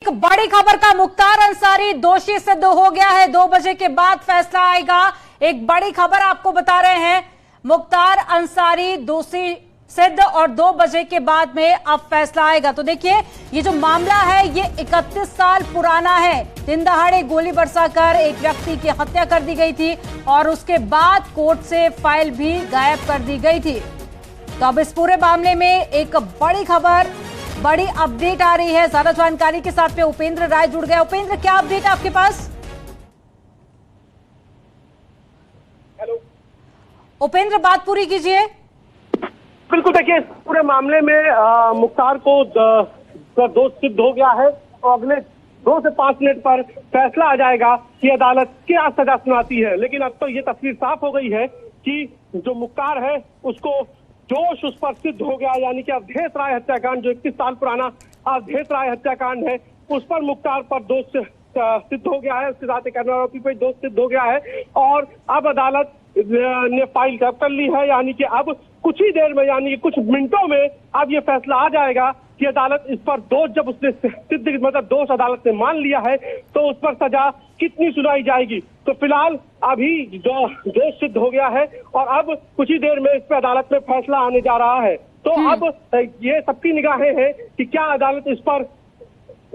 एक बड़ी खबर का, मुख्तार अंसारी दोषी सिद्ध हो गया है। 2 बजे के बाद फैसला आएगा। एक बड़ी खबर आपको बता रहे हैं, मुख्तार अंसारी दोषी सिद्ध और 2 बजे के बाद में अब फैसला आएगा। तो देखिए, ये जो मामला है ये 31 साल पुराना है। दिन दहाड़े गोली बरसाकर एक व्यक्ति की हत्या कर दी गई थी और उसके बाद कोर्ट से फाइल भी गायब कर दी गई थी। तो अब इस पूरे मामले में एक बड़ी खबर, बड़ी अपडेट आ रही है। ज्यादा जानकारी के साथ में उपेंद्र राय जुड़ गए। उपेंद्र, क्या अपडेट है आपके पास? हेलो उपेंद्र, बात पूरी कीजिए। बिल्कुल, देखिए, पूरे मामले में मुख्तार को दोष सिद्ध हो गया है और अगले 2 से 5 मिनट पर फैसला आ जाएगा कि अदालत क्या सजा सुनाती है। लेकिन अब तो ये तस्वीर साफ हो गई है कि जो मुख्तार है उसको दोष उस पर सिद्ध हो गया, यानी कि अवधेश राय हत्याकांड, जो 31 साल पुराना अवधेश राय हत्याकांड है, उस पर मुख्तार पर दोष सिद्ध हो गया है। उसके साथ एक अन्य आरोपी पर दोष सिद्ध हो गया है और अब अदालत ने फाइल कर ली है, यानी कि अब कुछ ही देर में, यानी कि कुछ मिनटों में अब ये फैसला आ जाएगा कि अदालत इस पर दोष, जब उसने सिद्ध मतलब दोष अदालत ने मान लिया है, तो उस पर सजा कितनी सुनाई जाएगी। तो फिलहाल अभी जो दोष सिद्ध हो गया है और अब कुछ ही देर में इस पर अदालत में फैसला आने जा रहा है। तो अब ये सबकी निगाहें हैं कि क्या अदालत इस पर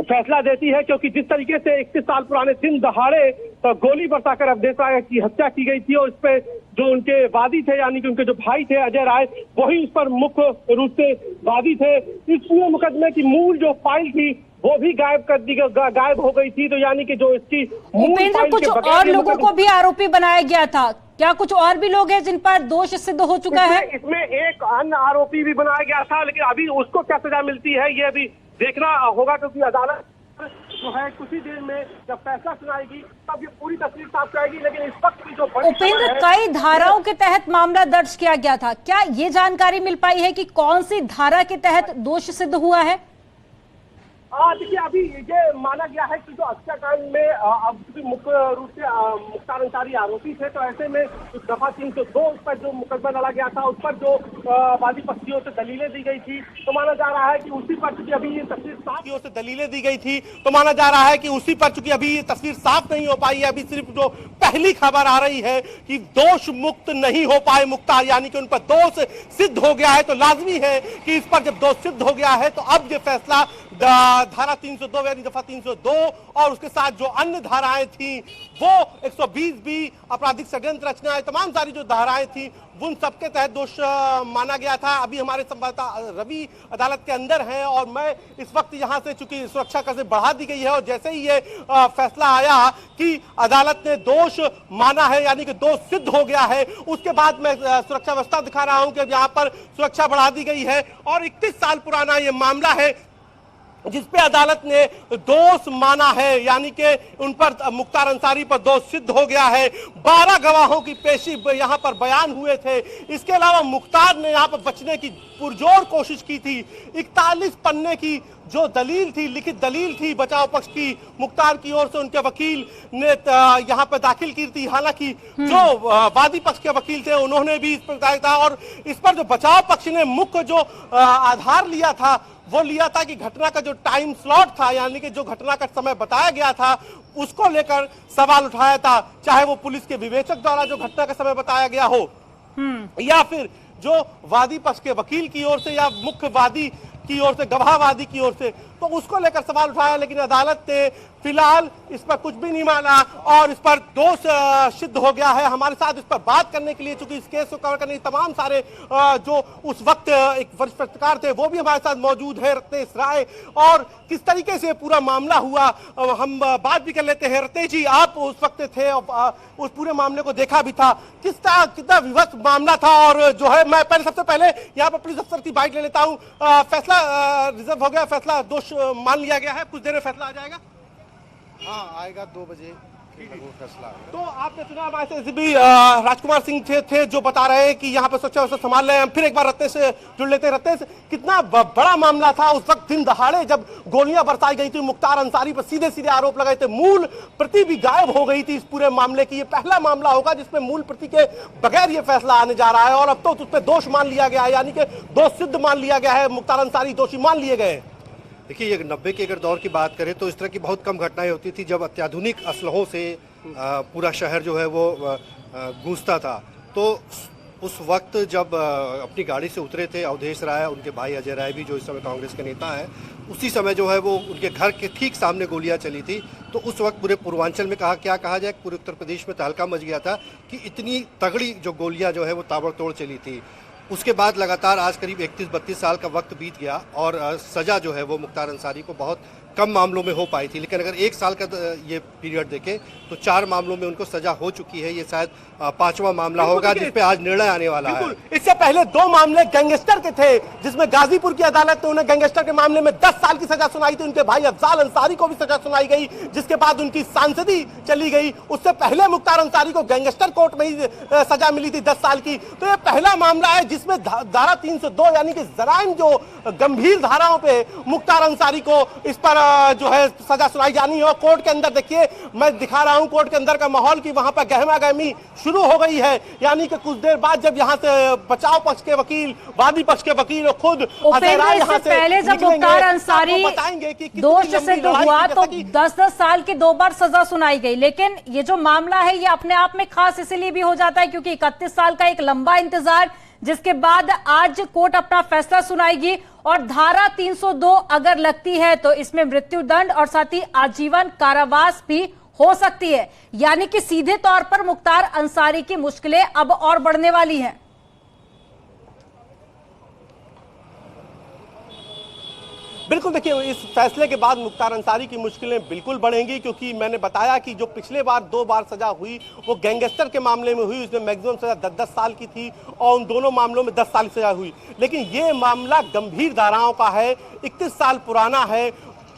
फैसला देती है, क्योंकि जिस तरीके से 31 साल पुराने दिन दहाड़े गोली बरसाकर अवधेश राय की हत्या की गई थी और इस पे जो उनके वादी थे, यानी कि उनके जो भाई थे अजय राय, वही इस पर मुख्य रूप से वादी थे। इस पूरे मुकदमे की मूल जो फाइल थी वो भी गायब हो गई थी। तो यानी कि जो इसकी उपेंद्र, कुछ और लोगों को भी आरोपी बनाया गया था, क्या कुछ और भी लोग हैं जिन पर दोष सिद्ध हो चुका है? इसमें एक अन्य आरोपी भी बनाया गया था, लेकिन अभी उसको क्या सजा मिलती है ये भी देखना होगा, क्योंकि अदालत जो है कुछ ही देर में जब फैसला सुनाएगी तब ये पूरी तस्वीर साफ आएगी। लेकिन इस वक्त की जो उपेंद्र, कई धाराओं के तहत मामला दर्ज किया गया था, क्या ये जानकारी मिल पाई है कि कौन सी धारा के तहत दोष सिद्ध हुआ है? देखिए, अभी ये माना गया है कि जो हत्याकांड में अब मुख्य रूप से मुख्तार अंसारी आरोपी थे, तो ऐसे में दफा 302 उस पर जो मुकदमा लड़ा गया था, उस पर जो वादी पक्षियों से दलीलें दी गई थी, तो माना जा रहा है कि उसी पर, चूंकि अभी ये तस्वीर साफ से दलीलें दी गई थी, तो माना जा रहा है कि उसी पर, चूंकि अभी ये तस्वीर साफ नहीं हो पाई है, अभी सिर्फ जो पहली खबर आ रही है कि दोष मुक्त नहीं हो पाए मुख्तार, यानी कि उन पर दोष सिद्ध हो गया है, तो लाजमी है कि इस पर जब दोष सिद्ध हो गया है तो अब ये फैसला धारा 302 यानी दफा 302 और उसके साथ जो अन्य धाराएं थी वो 120 भी, आपराधिक षड्यंत्र रचना, तमाम सारी जो धाराएं थी उन सबके तहत दोष माना गया था। अभी हमारे संवाददाता रवि अदालत के अंदर हैं और मैं इस वक्त यहां से, चूंकि सुरक्षा कैसे बढ़ा दी गई है और जैसे ही ये फैसला आया कि अदालत ने दोष माना है, यानी कि दोष सिद्ध हो गया है, उसके बाद मैं सुरक्षा व्यवस्था दिखा रहा हूं कि यहाँ पर सुरक्षा बढ़ा दी गई है और 31 साल पुराना ये मामला है जिसपे अदालत ने दोष माना है, यानी कि उन पर मुख्तार अंसारी पर दोष सिद्ध हो गया है। 12 गवाहों की पेशी यहाँ पर बयान हुए थे। इसके अलावा मुख्तार ने यहाँ पर बचने की पुरजोर कोशिश की थी। 41 पन्ने की जो दलील थी, लिखित दलील थी बचाव पक्ष की, मुख्तार की ओर से उनके वकील ने यहाँ पर दाखिल की थी। हालांकि जो वादी पक्ष के वकील थे उन्होंने भी इस पर बताया था और इस पर जो बचाव पक्ष ने मुख्य जो आधार लिया था वो लिया था कि घटना का जो टाइम स्लॉट था, यानी कि जो घटना का समय बताया गया था, उसको लेकर सवाल उठाया था, चाहे वो पुलिस के विवेचक द्वारा जो घटना का समय बताया गया हो या फिर जो वादी पक्ष के वकील की ओर से या मुख्य वादी की ओर से, गवाहवादी की ओर से, तो उसको लेकर सवाल उठाया। लेकिन अदालत ने फिलहाल इस पर कुछ भी नहीं माना और इस पर दोष सिद्ध हो गया है। हमारे साथ इस पर बात करने के लिए, चूंकि इस केस को कवर करने तमाम सारे जो उस वक्त एक वरिष्ठ पत्रकार थे वो भी हमारे साथ मौजूद है, रत्नेश राय, और किस तरीके से पूरा मामला हुआ हम बात भी कर लेते हैं। रत्नेश जी, आप उस वक्त थे और उस पूरे मामले को देखा भी था, कितना विवश मामला था और जो है, मैं सबसे पहले यहाँ पर पुलिस अफसर की बाइट ले लेता हूँ। फैसला रिजर्व हो गया, फैसला दोष मान लिया गया है, कुछ देर में फैसला आ जाएगा? हाँ, आएगा 2 बजे फैसला। तो आपने सुना हमारे से एसीपी राजकुमार सिंह थे जो बता रहे हैं कि यहाँ पे सुरक्षा व्यवस्था संभाल रहे हैं। फिर एक बार रत्नेश से जुड़ लेते हैं। रत्नेश, कितना बड़ा मामला था उस वक्त दिन दहाड़े जब गोलियां बरसाई गई थी, मुख्तार अंसारी पर सीधे सीधे आरोप लगाए थे, मूल प्रति भी गायब हो गई थी इस पूरे मामले की। ये पहला मामला होगा जिसमें मूल प्रति के बगैर ये फैसला आने जा रहा है और अब तो उस पर दोष मान लिया गया है, यानी कि दोष सिद्ध मान लिया गया है, मुख्तार अंसारी दोषी मान लिए गए। देखिए, ये 90 के अगर दौर की बात करें तो इस तरह की बहुत कम घटनाएं होती थी जब अत्याधुनिक असलहों से पूरा शहर जो है वो गूंजता था। तो उस वक्त जब अपनी गाड़ी से उतरे थे अवधेश राय, उनके भाई अजय राय भी जो इस समय कांग्रेस के नेता हैं, उसी समय जो है वो उनके घर के ठीक सामने गोलियां चली थी। तो उस वक्त पूरे पूर्वांचल में क्या कहा जाए, पूरे उत्तर प्रदेश में तहलका मच गया था कि इतनी तगड़ी जो गोलियां जो है वो ताबड़तोड़ चली थी। उसके बाद लगातार आज करीब 31-32 साल का वक्त बीत गया और सज़ा जो है वो मुख्तार अंसारी को बहुत कम मामलों में हो पाई थी। लेकिन अगर एक साल का ये पीरियड देखें तो 4 मामलों में उनको सजा हो चुकी है। ये शायद 5वां मामला होगा जिस पे आज निर्णय आने वाला है। इससे पहले 2 मामले गैंगस्टर के थे, जिसमें गाजीपुर की अदालत ने उन्हें गैंगस्टर के मामले में 10 साल की सजा सुनाई थी। उनके भाई अफजाल अंसारी को भी सजा सुनाई गई, जिसके बाद उनकी सांसदी चली गई। उससे पहले मुख्तार अंसारी को गैंगस्टर कोर्ट में ही सजा मिली थी 10 साल की। तो ये पहला मामला है जिसमें धारा 302 यानी कि जराइम जो गंभीर धाराओं पे मुख्तार अंसारी को इस पर जो है सजा सुनाई जानी है। कोर्ट के अंदर देखिए, मैं दिखा रहा हूं कोर्ट के अंदर का माहौल कि वहां पर गहमा गहमी शुरू हो गई है। यानी कि कुछ देर बाद जब यहां से बचाव पक्ष के वकील, वादी पक्ष के वकील और खुद पहले जब मुख्तार अंसारी बताएंगे कि दोष सिद्ध हुआ तो 10-10 साल की 2 बार सजा सुनाई गई। लेकिन ये जो मामला है ये अपने आप में खास इसलिए भी हो जाता है क्योंकि 31 साल का एक लंबा इंतजार, जिसके बाद आज कोर्ट अपना फैसला सुनाएगी और धारा 302 अगर लगती है तो इसमें मृत्युदंड और साथ ही आजीवन कारावास भी हो सकती है। यानी कि सीधे तौर पर मुख्तार अंसारी की मुश्किलें अब और बढ़ने वाली हैं। बिल्कुल, देखिए इस फैसले के बाद मुख्तार अंसारी की मुश्किलें बिल्कुल बढ़ेंगी, क्योंकि मैंने बताया कि जो पिछले बार 2 बार सजा हुई वो गैंगस्टर के मामले में हुई, उसमें मैक्सिमम सजा 10-10 साल की थी और उन दोनों मामलों में 10 साल की सजा हुई। लेकिन ये मामला गंभीर धाराओं का है, 31 साल पुराना है,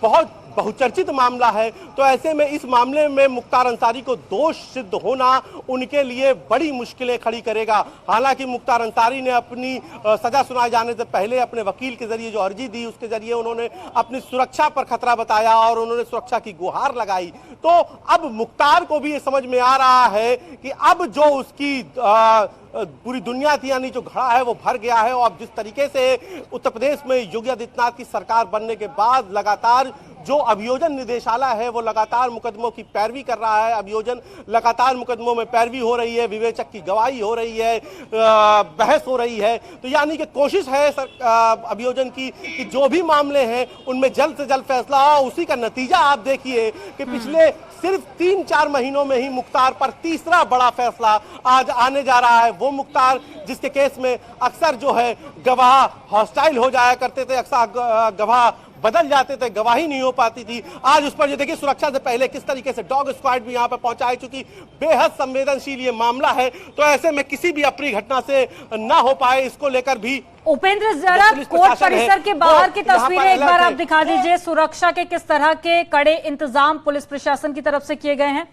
बहुत बहुचर्चित मामला है। तो ऐसे में इस मामले में मुख्तार अंसारी को दोष सिद्ध होना उनके लिए बड़ी मुश्किलें खड़ी करेगा। हालांकि मुख्तार अंसारी ने अपनी सजा सुनाए जाने से पहले अपने वकील के जरिए जो अर्जी दी उसके जरिए उन्होंने अपनी सुरक्षा पर खतरा बताया और उन्होंने सुरक्षा की गुहार लगाई। तो अब मुख्तार को भी ये समझ में आ रहा है कि अब जो उसकी पूरी दुनिया थी यानी जो घड़ा है वो भर गया है। और अब जिस तरीके से उत्तर प्रदेश में योगी आदित्यनाथ की सरकार बनने के बाद लगातार जो अभियोजन निदेशालय है वो लगातार मुकदमों की पैरवी कर रहा है, अभियोजन लगातार मुकदमों में पैरवी हो रही है, विवेचक की गवाही हो रही है, बहस हो रही है। तो यानी कि कोशिश है अभियोजन की कि जो भी मामले हैं उनमें जल्द से जल्द फैसला हो। उसी का नतीजा आप देखिए कि पिछले सिर्फ 3-4 महीनों में ही मुख्तार पर तीसरा बड़ा फैसला आज आने जा रहा है। वो मुख्तार जिसके केस में अक्सर जो है गवाह हॉस्टाइल हो जाया करते थे, अक्सर गवाह बदल जाते थे, गवाही नहीं हो पाती थी। आज उस पर ये देखिए सुरक्षा से पहले किस तरीके से डॉग स्क्वाड भी यहाँ पर पहुंचा है, चूंकि बेहद संवेदनशील ये मामला है। तो ऐसे में किसी भी अप्रिय घटना से ना हो पाए, इसको लेकर भी उपेंद्र जरा कोर्ट परिसर के बाहर की तस्वीरें एक बार आप दिखा दीजिए। सुरक्षा के किस तरह के कड़े इंतजाम पुलिस प्रशासन की तरफ से किए गए हैं?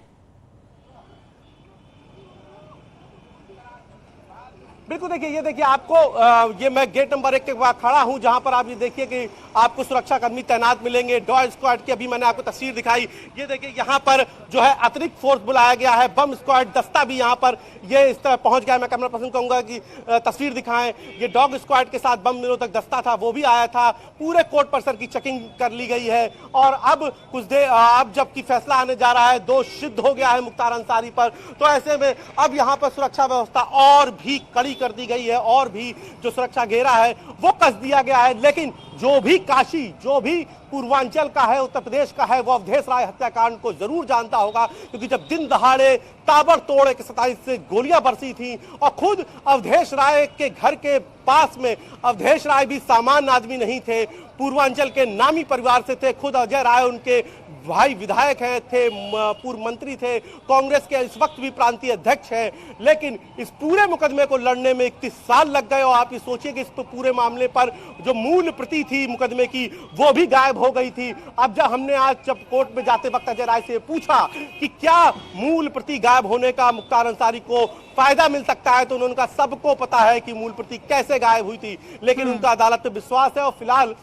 बिल्कुल, देखिए ये देखिए आपको ये मैं गेट नंबर 1 के बाद खड़ा हूं जहां पर आप ये देखिए कि आपको सुरक्षा कर्मी तैनात मिलेंगे। डॉग स्क्वाड की अभी मैंने आपको तस्वीर दिखाई, ये देखिए यहां पर जो है अतिरिक्त फोर्स बुलाया गया है, बम स्क्वाड दस्ता भी यहां पर ये इस तरह पहुंच गया। मैं कैमरा पर्सन कहूंगा कि तस्वीर दिखाएं। ये डॉग स्क्वाड के साथ बम निरोधक दस्ता था वो भी आया था। पूरे कोर्ट परिसर की चेकिंग कर ली गई है और अब कुछ देर अब जबकि फैसला आने जा रहा है, दोष सिद्ध हो गया है मुख्तार अंसारी पर, तो ऐसे में अब यहाँ पर सुरक्षा व्यवस्था और भी कड़ी कर दी गई है और भी जो सुरक्षा घेरा है वो कस दिया गया है। लेकिन जो भी काशी, जो भी पूर्वांचल का है, उत्तर प्रदेश का है, वो अवधेश राय हत्याकांड को जरूर जानता होगा, क्योंकि जब दिन दहाड़े ताबड़तोड़ 27 से गोलियां बरसी थी और खुद अवधेश राय के घर के पास में अवधेश राय भी सामान्य आदमी नहीं थे, पूर्वांचल के नामी परिवार से थे। खुद अजय राय उनके भाई विधायक थे, पूर्व मंत्री थे, कांग्रेस के इस वक्त भी प्रांतीय अध्यक्ष हैं। लेकिन इस पूरे मुकदमे को लड़ने में 31 साल लग गए और आप ये सोचिए कि इस पूरे मामले पर जो मूल प्रति थी मुकदमे की वो भी गायब हो गई थी। अब जब हमने आज जब कोर्ट में जाते वक्त अजय राय से पूछा कि क्या मूल प्रति गायब होने का मुख्तार अंसारी को फायदा मिल सकता है, तो उन्होंने कहा सबको पता है कि मूल प्रति कैसे गायब हुई थी, लेकिन उनका अदालत पे विश्वास है और फिलहाल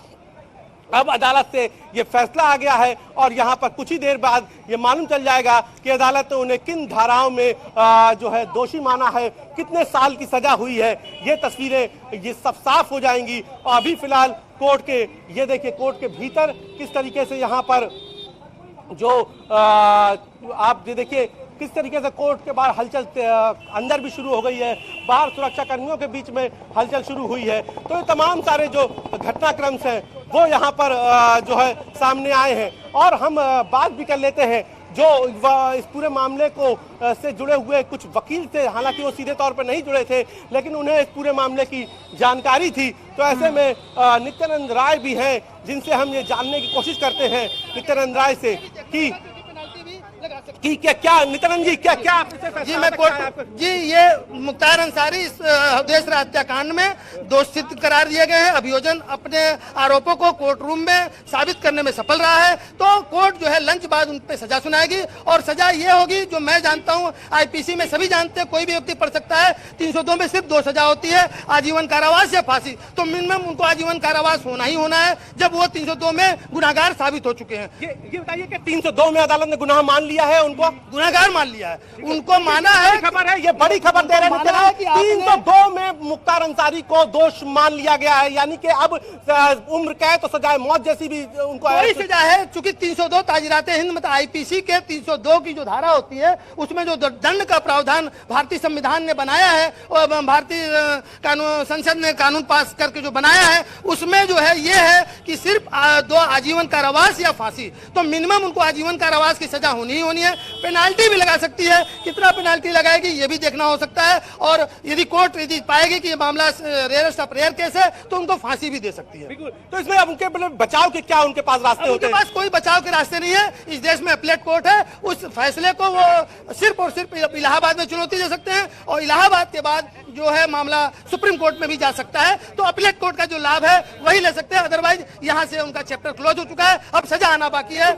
अब अदालत से ये फैसला आ गया है और यहाँ पर कुछ ही देर बाद ये मालूम चल जाएगा कि अदालत ने उन्हें किन धाराओं में जो है दोषी माना है, कितने साल की सजा हुई है। ये तस्वीरें ये सब साफ हो जाएंगी और अभी फिलहाल कोर्ट के, ये देखिए कोर्ट के भीतर किस तरीके से यहाँ पर जो आप ये देखिए किस तरीके से कोर्ट के बाहर हलचल अंदर भी शुरू हो गई है, बाहर सुरक्षा कर्मियों के बीच में हलचल शुरू हुई है। तो ये तमाम सारे जो घटनाक्रम हैं वो यहाँ पर जो है सामने आए हैं। और हम बात भी कर लेते हैं जो इस पूरे मामले को से जुड़े हुए कुछ वकील थे, हालांकि वो सीधे तौर पर नहीं जुड़े थे, लेकिन उन्हें इस पूरे मामले की जानकारी थी। तो ऐसे में नित्यानंद राय भी हैं, जिनसे हम ये जानने की कोशिश करते हैं नित्यानंद राय से कि क्या नित्यानंद जी क्या जी मैं जी ये मुख्तार अंसारी इस अवधेश हत्याकांड में दोषी करार दिए गए हैं। अभियोजन अपने आरोपों को कोर्ट रूम में साबित करने में सफल रहा है। तो कोर्ट जो है लंच बाद उन पे सजा सुनाएगी और सजा ये होगी जो मैं जानता हूँ, आईपीसी में सभी जानते हैं, कोई भी व्यक्ति पढ़ सकता है। 302 में सिर्फ 2 सजा होती है, आजीवन कारावास या फांसी। तो मिनिमम उनको आजीवन कारावास होना ही होना है जब वो 302 में गुनाहगार साबित हो चुके हैं। ये बताइए कि 302 में अदालत ने गुनाह मान लिया है, उनको गुनाहगार मान लिया है, उनको माना है। खबर है, ये बड़ी खबर दे रहे हैं कि 302 में मुख्तार अंसारी को दोष मान लिया गया है, यानी कि अब उम्र कैद तो सजाए मौत जैसी भी उनको कोई सजा है। चूंकि 302 ताजिरात हिंद मतलब आईपीसी के 302 की जो धारा होती है उसमें जो दंड का प्रावधान भारतीय संविधान ने बनाया है और भारतीय कानून संसद ने कानून पास करके जो बनाया है उसमें जो है ये है कि सिर्फ 2 आजीवन कारावास या फांसी। तो मिनिमम उनको आजीवन कारावास की सजा होनी ही होनी है। पेनाल्टी भी लगा सकती है, कितना पेनाल्टी लगाएगी ये भी देखना हो सकता है। और यदि कोर्ट यदि पाएगी कि ये मामला रेयरेस्ट ऑफ रेयर केस है तो उनको फांसी भी दे सकती है। तो इसमें अब उनके बचाव के क्या उनके पास रास्ते होते हैं? उनके पास कोई बचाव के रास्ते नहीं है। इस देश में अपीलेट कोर्ट है, उस फैसले को वो सिर्फ और सिर्फ इलाहाबाद में चुनौती दे सकते हैं और इलाहाबाद के बाद जो है मामला सुप्रीम कोर्ट में भी जा सकता है। तो अपीलेट कोर्ट का जो लाभ है वही ले सकते हैं, अदरवाइज यहाँ से उनका चैप्टर क्लोज हो चुका है, अब सजा आना बाकी है।